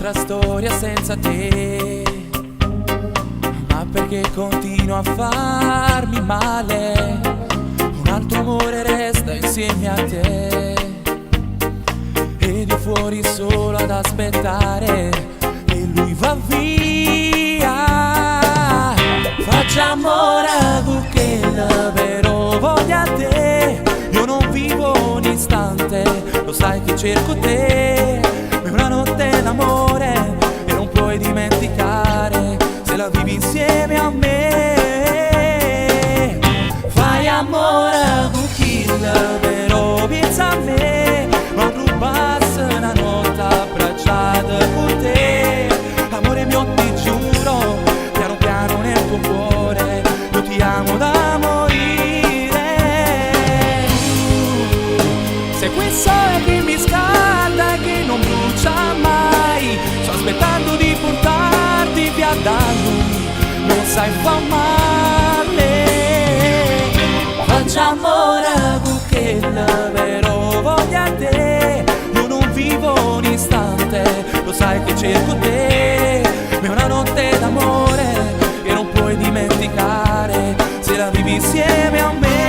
un'altra storia senza te, ma perché continuo a farmi male? Un altro amore resta insieme a te ed io fuori solo ad aspettare e lui va via. Facciamo ora che davvero voglia te, io non vivo un istante, lo sai che cerco te. È una notte d'amore e non puoi dimenticare se la vivi insieme a me. Fai amore con chi davvero pensa a me, ma rubasse una notte abbracciata con te. Amore mio ti giuro, piano piano nel tuo cuore, io ti amo da morire. Sei quel sole che mi scalda, che non brucia mai, sto aspettando di portarti via da lui, non sai fa male. Facciamo ora che davvero voglia te, io non vivo un istante, lo sai che cerco te. Ma è una notte d'amore e non puoi dimenticare se la vivi insieme a me.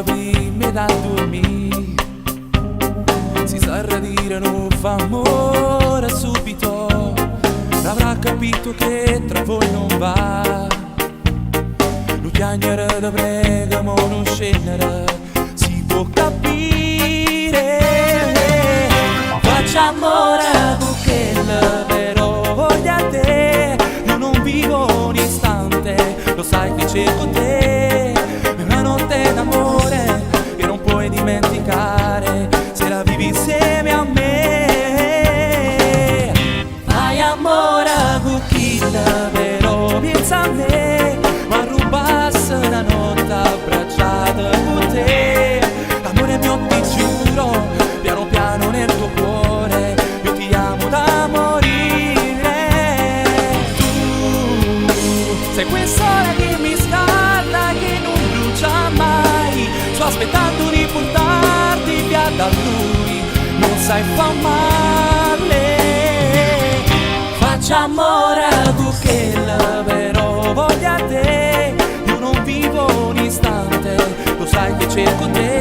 Prima da dormire si sa radire, non fa amore subito, avrà capito che tra voi non va. Lo chiagnere da prega ma non scendere, si può capire. Facciamo ora che davvero voglia te, io non vivo un istante, lo sai che cerco te. È una notte d'amore e non puoi dimenticare se la vivi insieme a me. Fai amore con chi davvero pensa a me, ma rubasse una notte abbracciata con te. Amore mio ti giuro, piano piano nel tuo cuore, io ti amo da morire. Tu sei quel sole che mi scalda, che non brucia mai, sto aspettando di portarti via da lui, non sai fa male. Facciamo ora che davvero voglia te, io non vivo un istante, lo sai che cerco te.